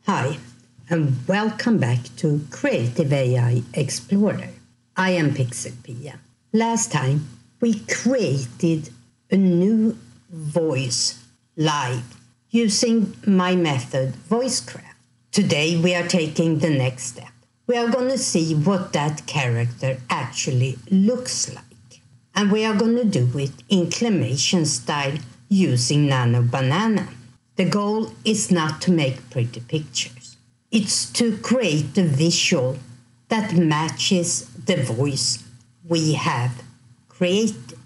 Hi, and welcome back to Creative AI Explorer. I am PixelPia. Last time, we created a new voice live using my method Voicecraft. Today, we are taking the next step. We are going to see what that character actually looks like. And we are going to do it in claymation style using Nano Banana. The goal is not to make pretty pictures. It's to create a visual that matches the voice we have created.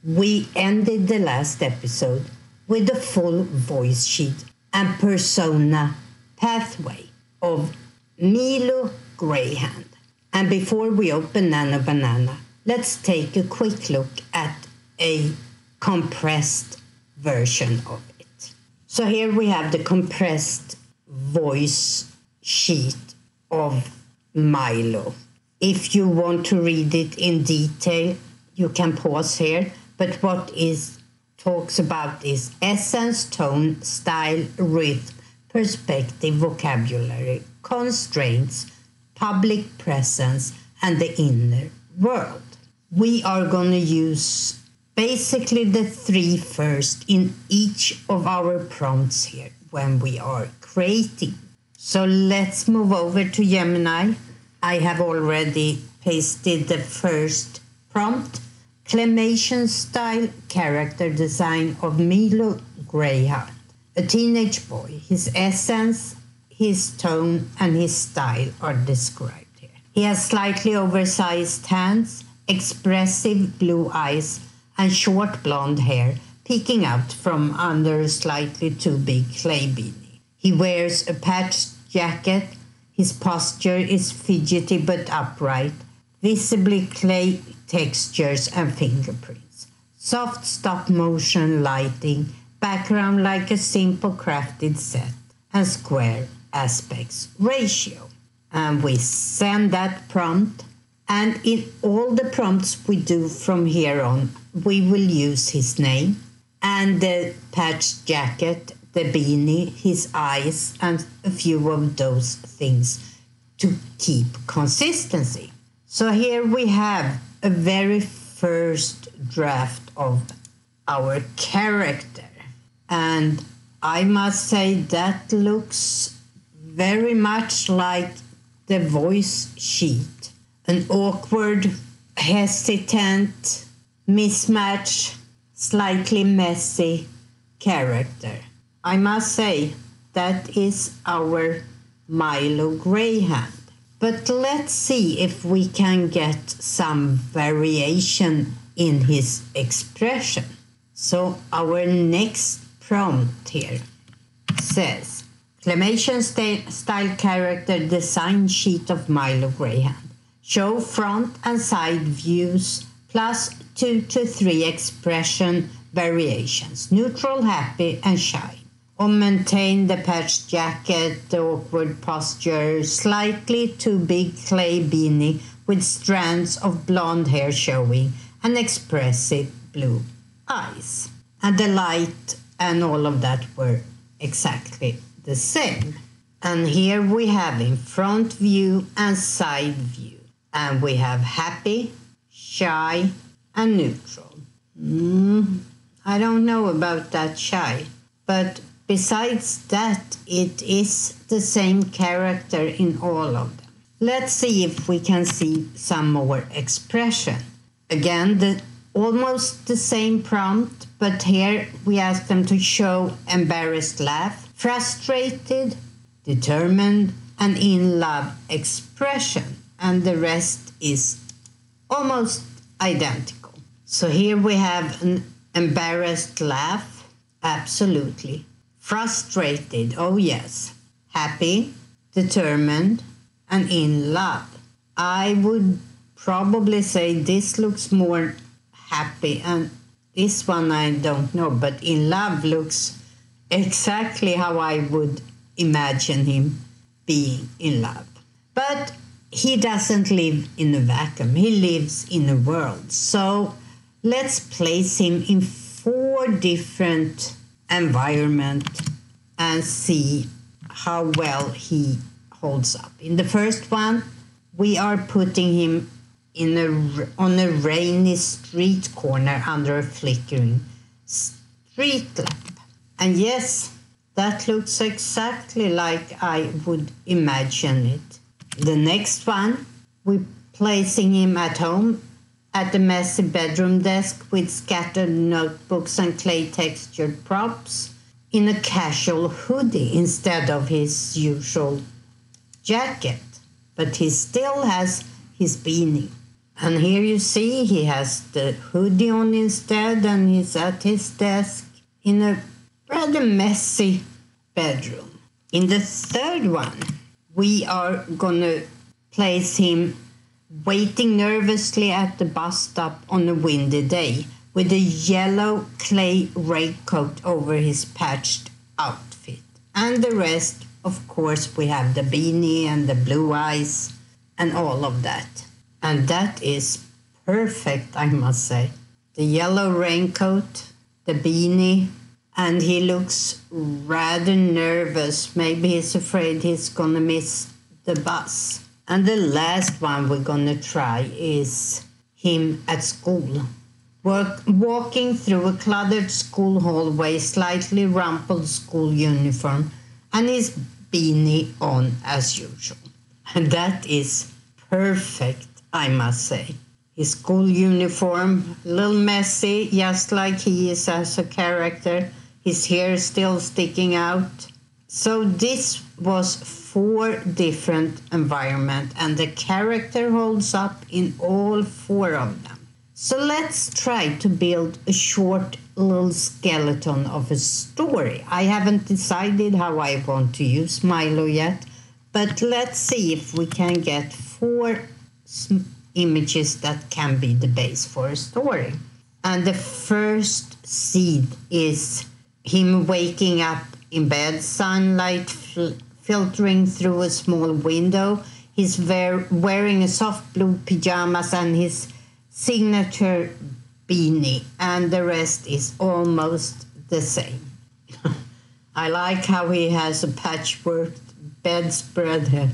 We ended the last episode with a full voice sheet and persona pathway of Milo Greyhound. And before we open Nano Banana, let's take a quick look at a compressed version of it. So here we have the compressed voice sheet of Milo. If you want to read it in detail, you can pause here. But what it talks about is essence, tone, style, rhythm, perspective, vocabulary, constraints, public presence, and the inner world. We are going to use basically the three first in each of our prompts here when we are creating. So let's move over to Gemini. I have already pasted the first prompt. Claymation style character design of Milo Greyhound. A teenage boy. His essence, his tone, and his style are described here. He has slightly oversized hands, expressive blue eyes, and short blonde hair peeking out from under a slightly too big clay beanie. He wears a patched jacket. His posture is fidgety but upright, visibly clay textures and fingerprints. Soft stop-motion lighting, background like a simple crafted set, and square aspects ratio. And we send that prompt. And in all the prompts we do from here on, we will use his name and the patched jacket, the beanie, his eyes, and a few of those things to keep consistency. So here we have a very first draft of our character. And I must say that looks very much like the voice sheet. An awkward, hesitant, mismatched, slightly messy character. I must say that is our Milo Greyhound. But let's see if we can get some variation in his expression. So our next prompt here says, claymation style character design sheet of Milo Greyhound. Show front and side views plus 2 to 3 expression variations, neutral, happy, and shy. Or maintain the patched jacket, the awkward posture, slightly too big clay beanie with strands of blonde hair showing, and expressive blue eyes. And the light and all of that were exactly the same. And here we have in front view and side view. And we have happy, shy, and neutral. I don't know about that shy. But besides that, it is the same character in all of them. Let's see if we can see some more expression. Again, almost the same prompt, but here we ask them to show embarrassed laugh, frustrated, determined, and in love expression. And the rest is almost identical. So here we have an embarrassed laugh, absolutely. Frustrated, oh yes. Happy, determined, and in love. I would probably say this looks more happy, and this one I don't know, but in love looks exactly how I would imagine him being in love. But he doesn't live in a vacuum. He lives in a world. So let's place him in 4 different environments and see how well he holds up. In the first one, we are putting him on a rainy street corner under a flickering street lamp. And yes, that looks exactly like I would imagine it. The next one, we're placing him at home at a messy bedroom desk with scattered notebooks and clay textured props in a casual hoodie instead of his usual jacket. But he still has his beanie. And here you see he has the hoodie on instead, and he's at his desk in a rather messy bedroom. In the third one, we are gonna place him waiting nervously at the bus stop on a windy day with a yellow clay raincoat over his patched outfit. And the rest, of course, we have the beanie and the blue eyes and all of that. And that is perfect, I must say. The yellow raincoat, the beanie, and he looks rather nervous. Maybe he's afraid he's gonna miss the bus. And the last one we're gonna try is him at school. Walking through a cluttered school hallway, slightly rumpled school uniform, and his beanie on as usual. And that is perfect, I must say. His school uniform, a little messy, just like he is as a character. His hair still sticking out. So this was 4 different environments, and the character holds up in all 4 of them. So let's try to build a short little skeleton of a story. I haven't decided how I want to use Milo yet, but let's see if we can get 4 images that can be the base for a story. And the first seed is him waking up in bed, sunlight filtering through a small window. He's wearing a soft blue pajamas and his signature beanie, and the rest is almost the same. I like how he has a patchwork bedspread here.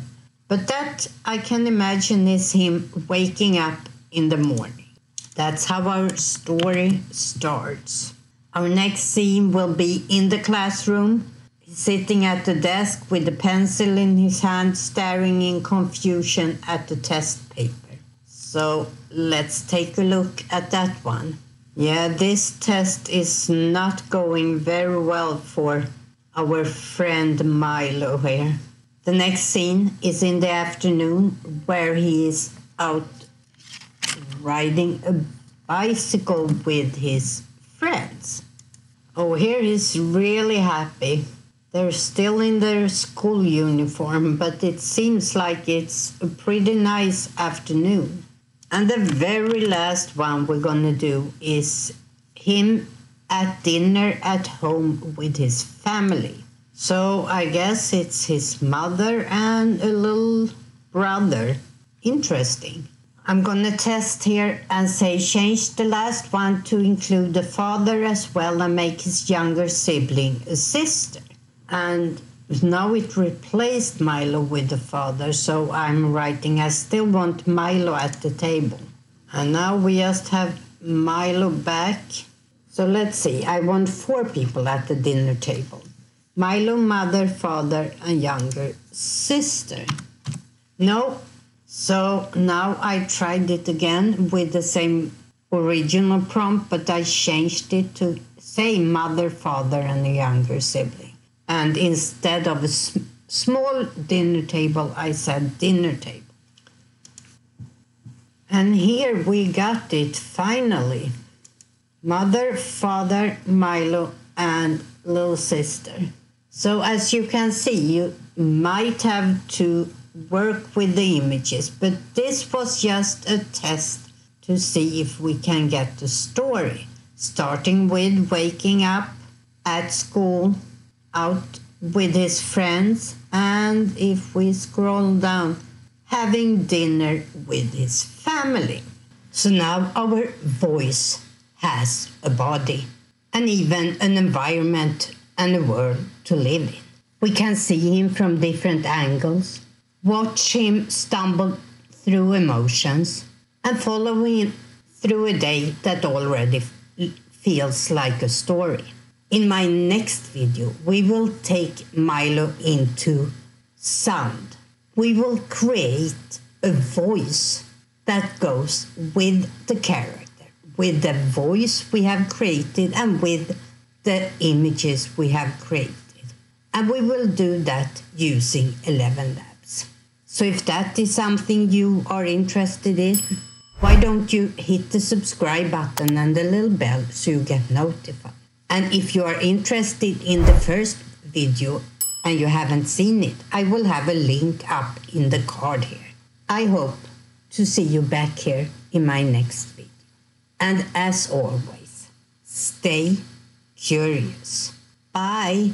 But that, I can imagine, is him waking up in the morning. That's how our story starts. Our next scene will be in the classroom. He's sitting at the desk with a pencil in his hand, staring in confusion at the test paper. So let's take a look at that one. Yeah, this test is not going very well for our friend Milo here. The next scene is in the afternoon, where he is out riding a bicycle with his friends. Oh, here he's really happy. They're still in their school uniform, but it seems like it's a pretty nice afternoon. And the very last one we're gonna do is him at dinner at home with his family. So I guess it's his mother and a little brother. Interesting. I'm gonna test here and say change the last one to include the father as well and make his younger sibling a sister. And now it replaced Milo with the father, so I'm writing I still want Milo at the table. And now we just have Milo back. So let's see, I want 4 people at the dinner table. Milo, mother, father, and younger sister. No. So now I tried it again with the same original prompt, but I changed it to say mother, father, and a younger sibling. And instead of a small dinner table, I said dinner table. And here we got it finally. Mother, father, Milo, and little sister. So as you can see, you might have to work with the images, but this was just a test to see if we can get the story. Starting with waking up at school, out with his friends, and if we scroll down, having dinner with his family. So now our voice has a body and even an environment and a world to live in. We can see him from different angles, watch him stumble through emotions, and follow him through a day that already feels like a story. In my next video, we will take Milo into sound. We will create a voice that goes with the character, with the voice we have created and with the images we have created. And we will do that using ElevenLabs. So if that is something you are interested in, why don't you hit the subscribe button and the little bell so you get notified. And if you are interested in the first video and you haven't seen it, I will have a link up in the card here. I hope to see you back here in my next video. And as always, stay curious. Bye.